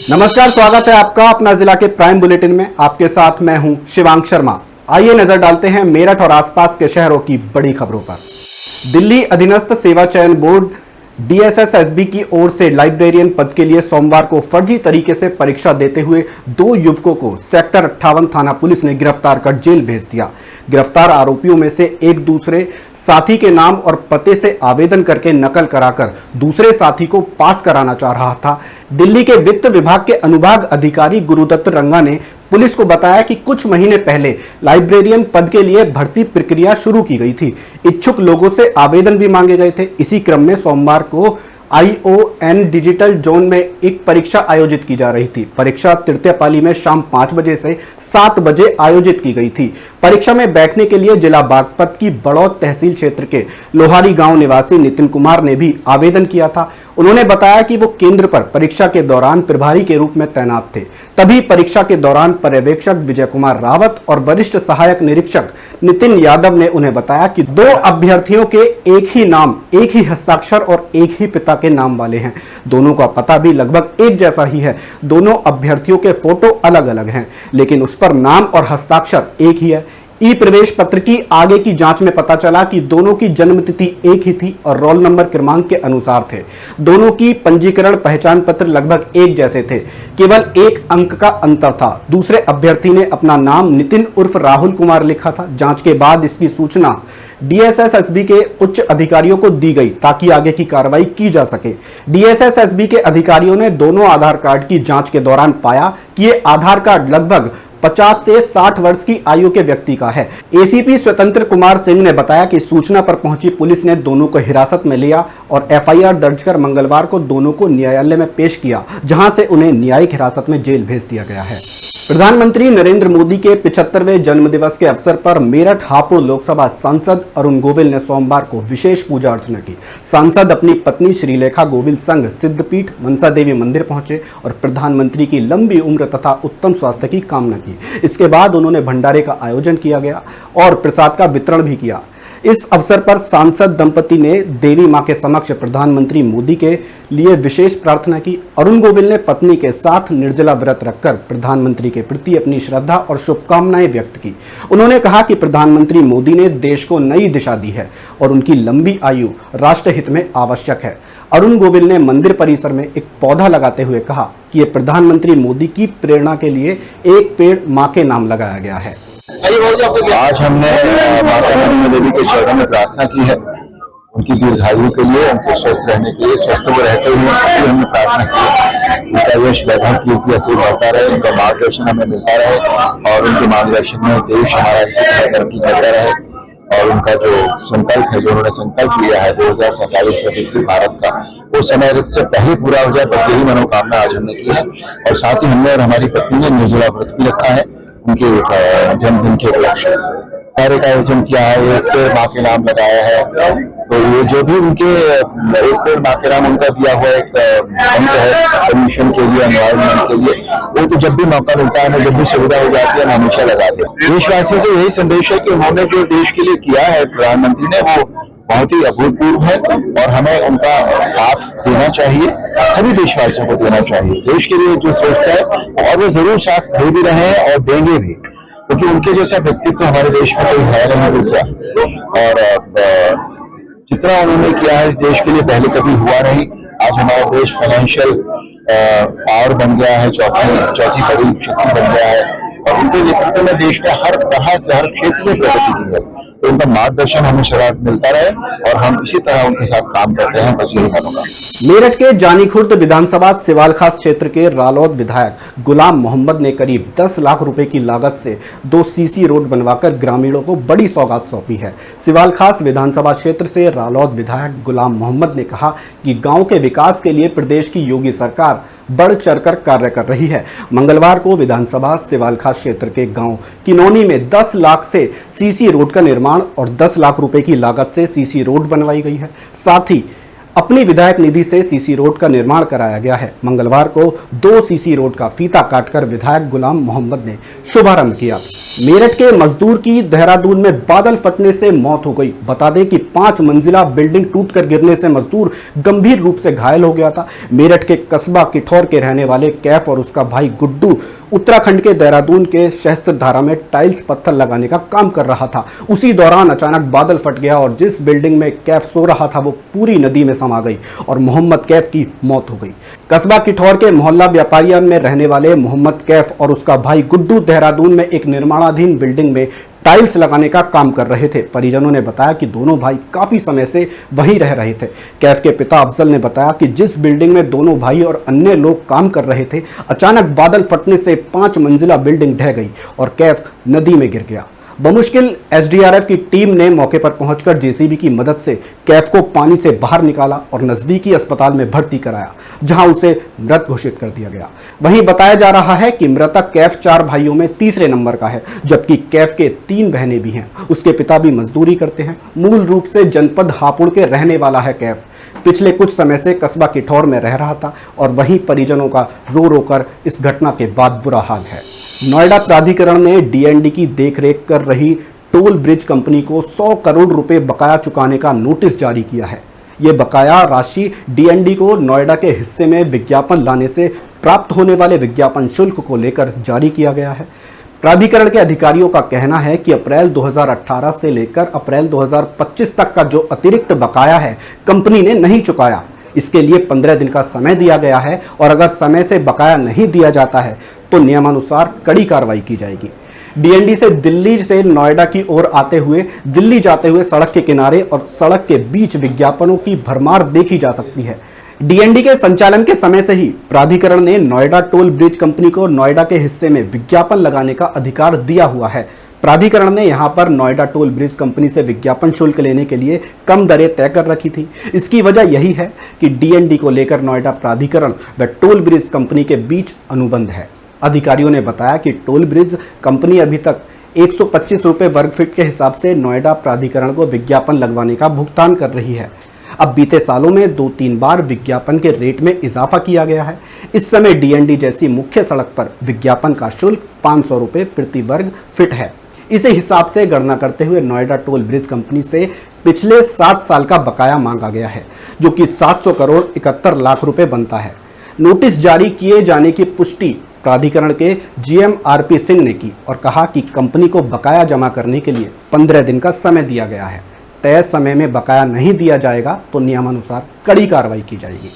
नमस्कार, स्वागत है आपका अपना जिला के प्राइम बुलेटिन में। आपके साथ मैं हूं शिवांग शर्मा। आइए नजर डालते हैं मेरठ और आसपास के शहरों की बड़ी खबरों पर। दिल्ली अधीनस्थ सेवा चयन बोर्ड DSSSB की ओर से लाइब्रेरियन पद के लिए सोमवार को फर्जी तरीके से परीक्षा देते हुए 2 युवकों को सेक्टर 58 थाना पुलिस ने गिरफ्तार कर जेल भेज दिया। गिरफ्तार आरोपियों में से एक दूसरे साथी के नाम और पते से आवेदन करके नकल कराकर दूसरे साथी को पास कराना चाह रहा था। दिल्ली के वित्त विभाग के अनुभाग अधिकारी गुरुदत्त रंगा ने पुलिस को बताया कि कुछ महीने पहले लाइब्रेरियन पद के लिए भर्ती प्रक्रिया शुरू की गई थी। इच्छुक लोगों से आवेदन भी मांगे गए थे। इसी क्रम में सोमवार को ION डिजिटल जोन में एक परीक्षा आयोजित की जा रही थी। परीक्षा तृतीयपाली में शाम 5 बजे से 7 बजे आयोजित की गई थी। परीक्षा में बैठने के लिए जिला बागपत की बड़ौद तहसील क्षेत्र के लोहारी गांव निवासी नितिन कुमार ने भी आवेदन किया था। उन्होंने बताया कि वो केंद्र पर परीक्षा के दौरान प्रभारी के रूप में तैनात थे। तभी परीक्षा के दौरान पर्यवेक्षक विजय कुमार रावत और वरिष्ठ सहायक निरीक्षक नितिन यादव ने उन्हें बताया कि 2 अभ्यर्थियों के एक ही नाम, एक ही हस्ताक्षर और एक ही पिता के नाम वाले हैं। दोनों का पता भी लगभग एक जैसा ही है। दोनों अभ्यर्थियों के फोटो अलग अलग हैं, लेकिन उस पर नाम और हस्ताक्षर एक ही है। ई प्रवेश पत्र की आगे की जांच में पता चला कि दोनों की जन्म तिथि एक ही थी और रोल नंबर क्रमांक के अनुसार थे। दोनों की पंजीकरण पहचान पत्र लगभग एक जैसे थे, केवल 1 अंक का अंतर था। दूसरे अभ्यर्थी ने अपना नाम नितिन उर्फ राहुल कुमार लिखा था। जांच के बाद इसकी सूचना DSSSB के उच्च अधिकारियों को दी गई ताकि आगे की कार्रवाई की जा सके। DSSSB के अधिकारियों ने दोनों आधार कार्ड की जांच के दौरान पाया कि ये आधार कार्ड लगभग 50 से 60 वर्ष की आयु के व्यक्ति का है। ACP स्वतंत्र कुमार सिंह ने बताया कि सूचना पर पहुंची पुलिस ने दोनों को हिरासत में लिया और FIR दर्ज कर मंगलवार को दोनों को न्यायालय में पेश किया, जहां से उन्हें न्यायिक हिरासत में जेल भेज दिया गया है। प्रधानमंत्री नरेंद्र मोदी के 75वें जन्मदिवस के अवसर पर मेरठ हापुड़ लोकसभा सांसद अरुण गोविल ने सोमवार को विशेष पूजा अर्चना की। सांसद अपनी पत्नी श्रीलेखा गोविल संग सिद्धपीठ मनसा देवी मंदिर पहुंचे और प्रधानमंत्री की लंबी उम्र तथा उत्तम स्वास्थ्य की कामना की। इसके बाद उन्होंने भंडारे का आयोजन किया गया और प्रसाद का वितरण भी किया। इस अवसर पर सांसद दंपति ने देवी मां के समक्ष प्रधानमंत्री मोदी के लिए विशेष प्रार्थना की। अरुण गोविल ने पत्नी के साथ निर्जला व्रत रखकर प्रधानमंत्री के प्रति अपनी श्रद्धा और शुभकामनाएं व्यक्त की। उन्होंने कहा कि प्रधानमंत्री मोदी ने देश को नई दिशा दी है और उनकी लंबी आयु राष्ट्रहित में आवश्यक है। अरुण गोविल ने मंदिर परिसर में एक पौधा लगाते हुए कहा कि ये प्रधानमंत्री मोदी की प्रेरणा के लिए एक पेड़ मां के नाम लगाया गया है। आज हमने माता मनसा देवी के चरणों में प्रार्थना की है, उनकी दीर्घायु के लिए, उनके स्वस्थ रहने के लिए, स्वस्थ वो रहते हुए हमने प्रार्थना की। उनका यश वैभव कीर्ति ऐसे बढ़ता रहे, उनका मार्गदर्शन हमें मिलता रहे और उनके मार्गदर्शन में देश हमारा इसी तरह तरक्की करता रहे। और उनका जो संकल्प है, जो उन्होंने संकल्प लिया है 2047 में विकसित भारत का, वो समय से पहले पूरा हो जाए, बस यही मनोकामना आज हमने की है। और साथ ही हमने और हमारी पत्नी ने निर्जला व्रत भी रखा है उनके जन्मदिन के उपलक्ष्य कार्य का आयोजन किया है। एक पेड़ माँ के नाम लगाया है। तो ये जो भी उनके एक पेड़ माँ के नाम उनका दिया हुआ एक अंक है कमीशन के लिए, एनवायरमेंट के लिए, वो तो जब भी मौका मिलता है, हमें जब भी सुविधा हो जाती है, हम हमेशा लगाते हैं। देशवासियों से यही संदेश है कि उन्होंने जो देश के लिए किया है प्रधानमंत्री ने, वो बहुत ही अभूतपूर्व है और हमें उनका साथ देना चाहिए, सभी देशवासियों को देना चाहिए। देश के लिए जो सोचता है और वो जरूर साथ दे भी रहे हैं और देंगे भी, क्योंकि उनके जैसा व्यक्तित्व हमारे देश में कोई है नहीं दूसरा। और जितना उन्होंने किया है इस देश के लिए पहले कभी हुआ नहीं। आज हमारा देश फाइनेंशियल पावर बन गया है, चौथी बड़ी शक्ति बन गया है और उनके नेतृत्व में देश ने हर तरह से हर क्षेत्र में प्रगति की है। तो उनका मार्गदर्शन हमें सदा मिलता रहे और हम इसी तरह उनके साथ काम करते हैं, बस यही बनूंगा। मेरठ के जानी खुर्द विधानसभा सिवालखास क्षेत्र के रालौद विधायक गुलाम मोहम्मद ने करीब 10 लाख रुपए की लागत से 2 CC रोड बनवाकर ग्रामीणों को बड़ी सौगात सौंपी है। सिवालखास विधानसभा क्षेत्र से रालौद विधायक गुलाम मोहम्मद ने कहा कि गांव के विकास के लिए प्रदेश की योगी सरकार बढ़ चढ़कर कार्य कर रही है। मंगलवार को विधानसभा सिवालखास क्षेत्र के गांव किनौनी में 10 लाख से CC रोड का निर्माण और 10 लाख रुपए की लागत से CC रोड बनवाई गई है। साथ ही अपनी विधायक निधि से CC रोड का निर्माण कराया गया है। मंगलवार को 2 CC रोड का फीता काटकर विधायक गुलाम मोहम्मद ने शुभारंभ किया। मेरठ के मजदूर की देहरादून में बादल फटने से मौत हो गई। बता दें कि 5 मंजिला बिल्डिंग टूटकर गिरने से मजदूर गंभीर रूप से घायल हो गया था। मेरठ के कस्बा किठौर के रहने वाले कैफ और उसका भाई गुड्डू उत्तराखंड के देहरादून के सहस्त्रधारा में टाइल्स पत्थर लगाने का काम कर रहा था। उसी दौरान अचानक बादल फट गया और जिस बिल्डिंग में कैफ सो रहा था वो पूरी नदी में समा गई और मोहम्मद कैफ की मौत हो गई। कस्बा किठौर के मोहल्ला व्यापारिया में रहने वाले मोहम्मद कैफ और उसका भाई गुड्डू देहरादून में एक निर्माणाधीन बिल्डिंग में टाइल्स लगाने का काम कर रहे थे। परिजनों ने बताया कि दोनों भाई काफी समय से वहीं रह रहे थे। कैफ के पिता अफजल ने बताया कि जिस बिल्डिंग में दोनों भाई और अन्य लोग काम कर रहे थे, अचानक बादल फटने से 5 मंजिला बिल्डिंग ढह गई और कैफ नदी में गिर गया। बमुश्किल एसडीआरएफ की टीम ने मौके पर पहुंचकर जेसीबी की मदद से कैफ को पानी से बाहर निकाला और नजदीकी अस्पताल में भर्ती कराया, जहां उसे मृत घोषित कर दिया गया। वहीं बताया जा रहा है कि मृतक कैफ 4 भाइयों में तीसरे नंबर का है, जबकि कैफ के 3 बहनें भी हैं। उसके पिता भी मजदूरी करते हैं। मूल रूप से जनपद हापुड़ के रहने वाला है कैफ। पिछले कुछ समय से कस्बा किठौर में रह रहा था और वहीं परिजनों का रो रो कर इस घटना के बाद बुरा हाल है। नोएडा प्राधिकरण ने डीएनडी की देखरेख कर रही टोल ब्रिज कंपनी को 100 करोड़ रुपए बकाया चुकाने का नोटिस जारी किया है। ये बकाया राशि डीएनडी को नोएडा के हिस्से में विज्ञापन लाने से प्राप्त होने वाले विज्ञापन शुल्क को लेकर जारी किया गया है। प्राधिकरण के अधिकारियों का कहना है कि अप्रैल 2018 से लेकर अप्रैल 2025 तक का जो अतिरिक्त बकाया है कंपनी ने नहीं चुकाया। इसके लिए 15 दिन का समय दिया गया है और अगर समय से बकाया नहीं दिया जाता है तो नियमानुसार कड़ी कार्रवाई की जाएगी। डीएनडी से दिल्ली से नोएडा की ओर आते हुए दिल्ली जाते हुए सड़क के किनारे और सड़क के बीच विज्ञापनों की भरमार देखी जा सकती है। डीएनडी के संचालन के समय से ही प्राधिकरण ने नोएडा टोल ब्रिज कंपनी को नोएडा के हिस्से में विज्ञापन लगाने का अधिकार दिया हुआ है। प्राधिकरण ने यहां पर नोएडा टोल ब्रिज कंपनी से विज्ञापन शुल्क लेने के लिए कम दरें तय कर रखी थी। इसकी वजह यही है कि डीएनडी को लेकर नोएडा प्राधिकरण व टोल ब्रिज कंपनी के बीच अनुबंध है। अधिकारियों ने बताया कि टोल ब्रिज कंपनी अभी तक 125 रुपये वर्ग फीट के हिसाब से नोएडा प्राधिकरण को विज्ञापन लगवाने का भुगतान कर रही है। अब बीते सालों में 2-3 बार विज्ञापन के रेट में इजाफा किया गया है। इस समय डीएनडी जैसी मुख्य सड़क पर विज्ञापन का शुल्क 500 रुपये प्रति वर्ग फीट है। इसी हिसाब से गणना करते हुए नोएडा टोल ब्रिज कंपनी से पिछले 7 साल का बकाया मांगा गया है, जो कि 700 करोड़ 71 लाख रुपए बनता है। नोटिस जारी किए जाने की पुष्टि प्राधिकरण के जीएम आरपी सिंह ने की और कहा कि कंपनी को बकाया जमा करने के लिए 15 दिन का समय दिया गया है। तय समय में बकाया नहीं दिया जाएगा तो नियमानुसार कड़ी कार्रवाई की जाएगी।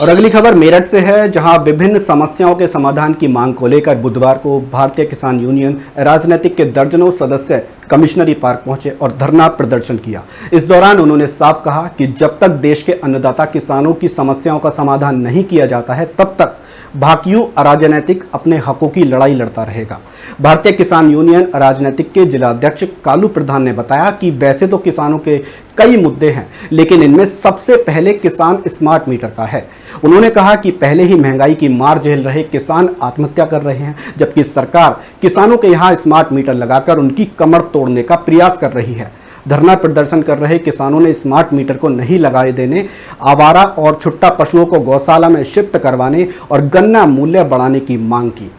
और अगली खबर मेरठ से है, जहां विभिन्न समस्याओं के समाधान की मांग को लेकर बुधवार को भारतीय किसान यूनियन राजनीतिक के दर्जनों सदस्य कमिश्नरी पार्क पहुंचे और धरना प्रदर्शन किया। इस दौरान उन्होंने साफ कहा कि जब तक देश के अन्नदाता किसानों की समस्याओं का समाधान नहीं किया जाता है, तब तक भाकियू अराजनैतिक अपने हकों की लड़ाई लड़ता रहेगा। भारतीय किसान यूनियन राजनीतिक के जिलाध्यक्ष कालू प्रधान ने बताया कि वैसे तो किसानों के कई मुद्दे हैं, लेकिन इनमें सबसे पहले किसान स्मार्ट मीटर का है। उन्होंने कहा कि पहले ही महंगाई की मार झेल रहे किसान आत्महत्या कर रहे हैं, जबकि सरकार किसानों के यहाँ स्मार्ट मीटर लगाकर उनकी कमर तोड़ने का प्रयास कर रही है। धरना प्रदर्शन कर रहे किसानों ने स्मार्ट मीटर को नहीं लगाए देने, आवारा और छुट्टा पशुओं को गौशाला में शिफ्ट करवाने और गन्ना मूल्य बढ़ाने की मांग की।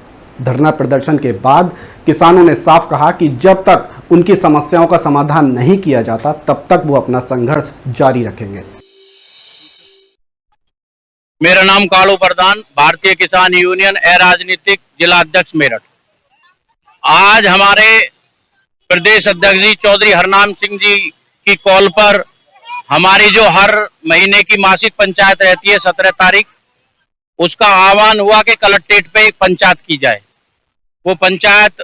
धरना प्रदर्शन के बाद किसानों ने साफ कहा कि जब तक उनकी समस्याओं का समाधान नहीं किया जाता, तब तक वो अपना संघर्ष जारी रखेंगे। मेरा नाम कालू प्रधान, भारतीय किसान यूनियन राजनीतिक जिला अध्यक्ष मेरठ। आज हमारे प्रदेश अध्यक्ष जी चौधरी हरनाम सिंह जी की कॉल पर हमारी जो हर महीने की मासिक पंचायत रहती है 17 तारीख, उसका आह्वान हुआ कि कलेक्ट्रेट पे एक पंचायत की जाए। वो पंचायत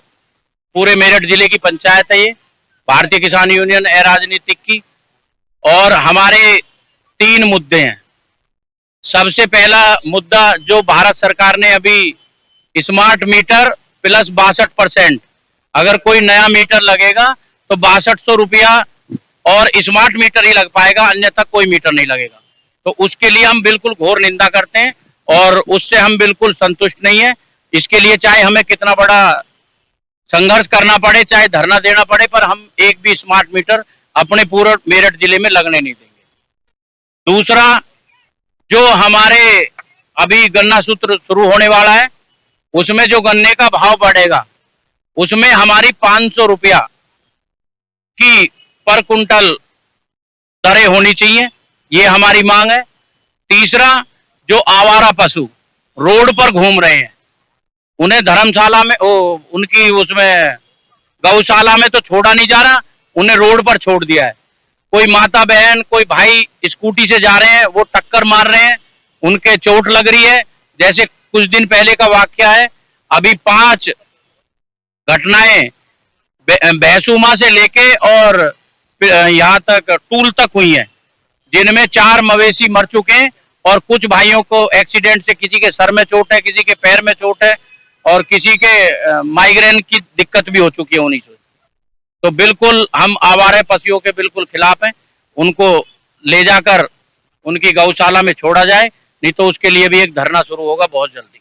पूरे मेरठ जिले की पंचायत है, ये भारतीय किसान यूनियन राजनीतिक की। और हमारे 3 मुद्दे हैं। सबसे पहला मुद्दा जो भारत सरकार ने अभी स्मार्ट मीटर प्लस 62%, अगर कोई नया मीटर लगेगा तो 6200 रुपया और स्मार्ट मीटर ही लग पाएगा, अन्यथा कोई मीटर नहीं लगेगा। तो उसके लिए हम बिल्कुल घोर निंदा करते हैं और उससे हम बिल्कुल संतुष्ट नहीं है। इसके लिए चाहे हमें कितना बड़ा संघर्ष करना पड़े, चाहे धरना देना पड़े, पर हम एक भी स्मार्ट मीटर अपने पूरे मेरठ जिले में लगने नहीं देंगे। दूसरा, जो हमारे अभी गन्ना सूत्र शुरू होने वाला है, उसमें जो गन्ने का भाव बढ़ेगा उसमें हमारी 500 रुपया की पर कुंटल दरें होनी चाहिए, ये हमारी मांग है। तीसरा, जो आवारा पशु रोड पर घूम रहे हैं उन्हें धर्मशाला में उनकी उसमें गौशाला में तो छोड़ा नहीं जा रहा, उन्हें रोड पर छोड़ दिया है। कोई माता बहन, कोई भाई स्कूटी से जा रहे हैं, वो टक्कर मार रहे हैं, उनके चोट लग रही है। जैसे कुछ दिन पहले का वाकया है, अभी 5 घटनाएं भैंसुमा से लेके और यहाँ तक टूल तक हुई हैं, जिनमें 4 मवेशी मर चुके हैं और कुछ भाइयों को एक्सीडेंट से किसी के सर में चोट है, किसी के पैर में चोट है और किसी के माइग्रेन की दिक्कत भी हो चुकी है उन्हीं से। तो बिल्कुल हम आवारा पशुओं के बिल्कुल खिलाफ हैं, उनको ले जाकर उनकी गौशाला में छोड़ा जाए, नहीं तो उसके लिए भी एक धरना शुरू होगा बहुत जल्दी।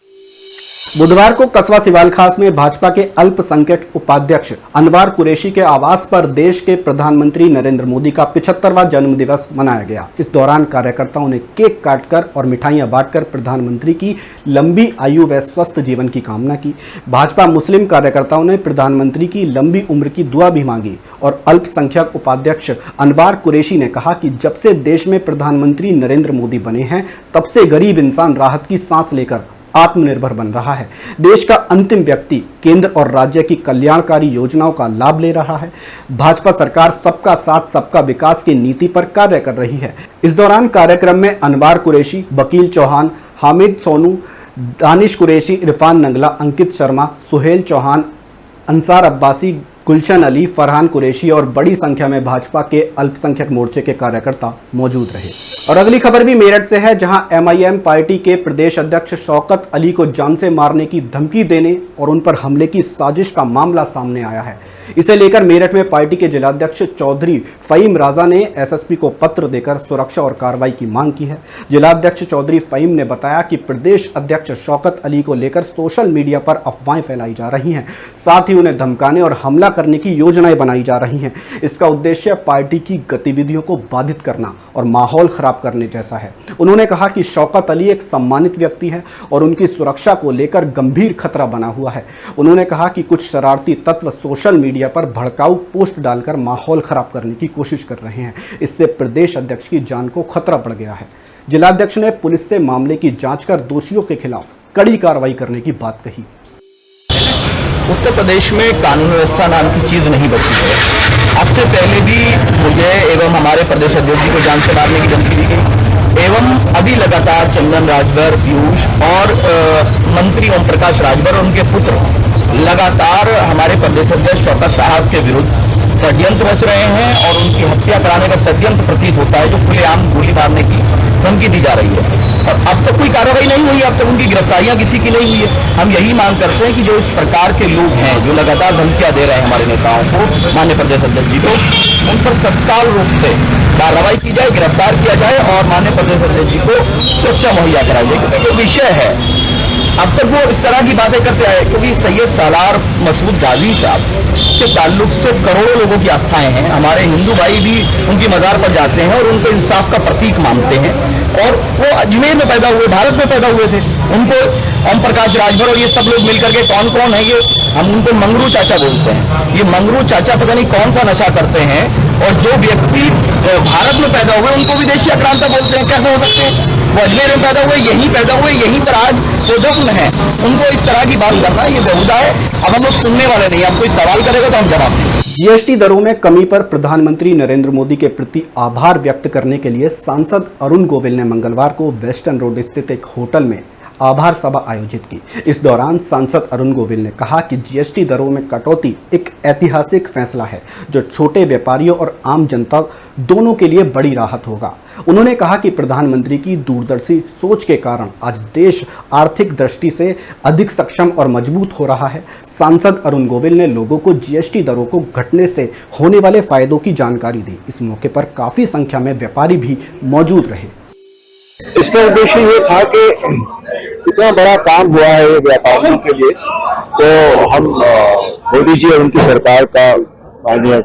बुधवार को कस्बा सिवाल खास में भाजपा के अल्पसंख्यक उपाध्यक्ष अनवार कुरैशी के आवास पर देश के प्रधानमंत्री नरेंद्र मोदी का 75वां जन्मदिवस मनाया गया। इस दौरान कार्यकर्ताओं ने केक काटकर और मिठाइयां बांटकर प्रधानमंत्री की लंबी आयु व स्वस्थ जीवन की कामना की। भाजपा मुस्लिम कार्यकर्ताओं ने प्रधानमंत्री की लंबी उम्र की दुआ भी मांगी और अल्पसंख्यक उपाध्यक्ष अनवार कुरैशी ने कहा कि जब से देश में प्रधानमंत्री नरेंद्र मोदी बने हैं, तब से गरीब इंसान राहत की सांस लेकर आत्मनिर्भर बन रहा है। देश का अंतिम व्यक्ति केंद्र और राज्य की कल्याणकारी योजनाओं का लाभ ले रहा है। भाजपा सरकार सबका साथ सबका विकास की नीति पर कार्य कर रही है। इस दौरान कार्यक्रम में अनवार कुरैशी, वकील चौहान, हामिद सोनू, दानिश कुरैशी, इरफान नंगला, अंकित शर्मा, सुहेल चौहान, अंसार अब्बासी, गुलशन अली, फरहान कुरैशी और बड़ी संख्या में भाजपा के अल्पसंख्यक मोर्चे के कार्यकर्ता मौजूद रहे। और अगली खबर भी मेरठ से है, जहां एमआईएम पार्टी के प्रदेश अध्यक्ष शौकत अली को जान से मारने की धमकी देने और उन पर हमले की साजिश का मामला सामने आया है। इसे लेकर मेरठ में पार्टी के जिलाध्यक्ष चौधरी फहीम राजा ने एसएसपी को पत्र देकर सुरक्षा और कार्रवाई की मांग की है। जिलाध्यक्ष चौधरी फहीम ने बताया कि प्रदेश अध्यक्ष शौकत अली को लेकर सोशल मीडिया पर अफवाहें फैलाई जा रही हैं, साथ ही उन्हें धमकाने और हमला करने की योजनाएं बनाई जा रही हैं। इसका उद्देश्य पार्टी की गतिविधियों को बाधित करना और माहौल खराब करने जैसा है। उन्होंने कहा कि शौकत अली एक सम्मानित व्यक्ति है और उनकी सुरक्षा को लेकर गंभीर खतरा बना हुआ है। उन्होंने कहा कि कुछ शरारती तत्व सोशल मीडिया पर भड़काऊ पोस्ट डालकर माहौल खराब करने की कोशिश कर रहे हैं। इससे प्रदेश अध्यक्ष की जान को खतरा बढ़ गया है। जिलाध्यक्ष ने पुलिस से मामले की जांच कर दोषियों के खिलाफ कड़ी कार्रवाई करने की बात कही। उत्तर प्रदेश में कानून व्यवस्था नाम की चीज नहीं बची है। अब से पहले भी मुझे एवं हमारे प्रदेश अध्यक्ष जी को जान से मारने की धमकी दी गई एवं अभी लगातार चंदन राजभर, पीयूष और मंत्री ओम प्रकाश राजभर और उनके पुत्र लगातार हमारे प्रदेश अध्यक्ष शौकत साहब के विरुद्ध षड्यंत्र रच रहे हैं और उनकी हत्या कराने का षड्यंत्र प्रतीत होता है, जो खुलेआम गोली मारने की धमकी दी जा रही है। और अब तक कोई कार्रवाई नहीं हुई, अब तक उनकी गिरफ्तारियां किसी की नहीं हुई है। हम यही मांग करते हैं कि जो इस प्रकार के लोग हैं, जो लगातार धमकियां दे रहे हैं हमारे नेताओं को, माननीय प्रदेश अध्यक्ष जी को, उन पर तत्काल रूप से कार्रवाई की जाए, गिरफ्तार किया जाए और माननीय प्रदेश अध्यक्ष जी को सुरक्षा मुहैया कराई जाए। क्योंकि जो विषय है, अब तक वो इस तरह की बातें करते आए, क्योंकि सैयद सालार मसूद गाजी साहब के ताल्लुक से करोड़ों लोगों की आस्थाएं हैं। हमारे हिंदू भाई भी उनकी मजार पर जाते हैं और उनको इंसाफ का प्रतीक मानते हैं। और वो अजमेर में पैदा हुए, भारत में पैदा हुए थे। उनको ओम प्रकाश राजभर और ये सब लोग मिलकर के कौन कौन है, ये हम उनको मंगरू चाचा बोलते हैं। ये मंगरू चाचा पता नहीं कौन सा नशा करते हैं और जो व्यक्ति भारत में पैदा हुए उनको विदेशी आक्रांता बोलते हैं। कैसे हो सकते हैं? वो अजमेर में पैदा हुए, यहीं पैदा हुए, यहीं पर आज वो दफन है। उनको इस तरह की बात करना ये बेहुदा है। अब हम लोग सुनने वाले नहीं, आप कोई सवाल करेगा तो हम जवाब देंगे। जीएसटी दरों में कमी पर प्रधानमंत्री नरेंद्र मोदी के प्रति आभार व्यक्त करने के लिए सांसद अरुण गोविल ने मंगलवार को वेस्टर्न रोड स्थित एक होटल में आभार सभा आयोजित की। इस दौरान सांसद अरुण गोविल ने कहा कि जीएसटी दरों में कटौती एक ऐतिहासिक फैसला है, जो छोटे व्यापारियों और आम जनता दोनों के लिए बड़ी राहत होगा। उन्होंने कहा कि प्रधानमंत्री की दूरदर्शी सोच के कारण आज देश आर्थिक दृष्टि से अधिक सक्षम और मजबूत हो रहा है। सांसद अरुण गोविल ने लोगों को जीएसटी दरों को घटने से होने वाले फायदों की जानकारी दी। इस मौके पर काफी संख्या में व्यापारी भी मौजूद रहे। इसका उद्देश्य ये था कि इतना बड़ा काम हुआ है व्यापारियों के लिए, तो हम मोदी जी और उनकी सरकार का, माननीय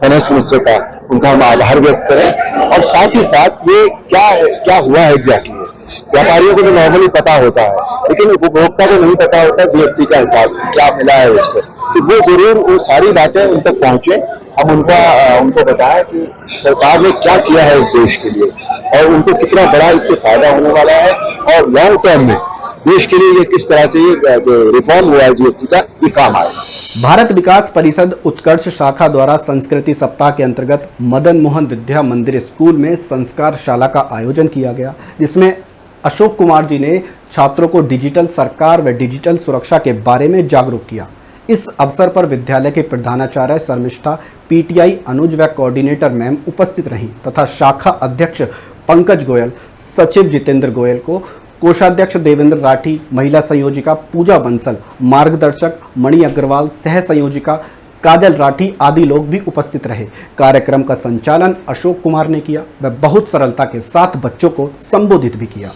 फाइनेंस मिनिस्टर का, उनका हम आभार व्यक्त करें। और साथ ही साथ ये क्या हुआ है एग्जैक्टली, व्यापारियों को तो नॉर्मली पता होता है, लेकिन उपभोक्ता को नहीं पता होता जीएसटी का हिसाब क्या मिला है उसको। तो वो जरूर वो सारी बातें उन तक पहुंचे, हम उनको बताएं कि सरकार ने क्या किया है इस देश के लिए और उनको कितना बड़ा इससे फायदा होने वाला है और लॉन्ग टर्म में देश के लिए ये किस तरह से जो रिफॉर्म हुआ है जीएसटी का, ये काम आएगा। भारत विकास परिषद उत्कर्ष शाखा द्वारा संस्कृति सप्ताह के अंतर्गत मदन मोहन विद्या मंदिर स्कूल में संस्कार शाला का आयोजन किया गया, जिसमें अशोक कुमार जी ने छात्रों को डिजिटल सरकार व डिजिटल सुरक्षा के बारे में जागरूक किया। इस अवसर पर विद्यालय के प्रधानाचार्य शर्मिष्ठा, पीटीआई अनुज व कोऑर्डिनेटर मैम उपस्थित रहीं तथा शाखा अध्यक्ष पंकज गोयल, सचिव जितेंद्र गोयल को, कोषाध्यक्ष देवेंद्र राठी, महिला संयोजिका पूजा बंसल, मार्गदर्शक मणि अग्रवाल, सह संयोजिका काजल राठी आदि लोग भी उपस्थित रहे। कार्यक्रम का संचालन अशोक कुमार ने किया व बहुत सरलता के साथ बच्चों को संबोधित भी किया।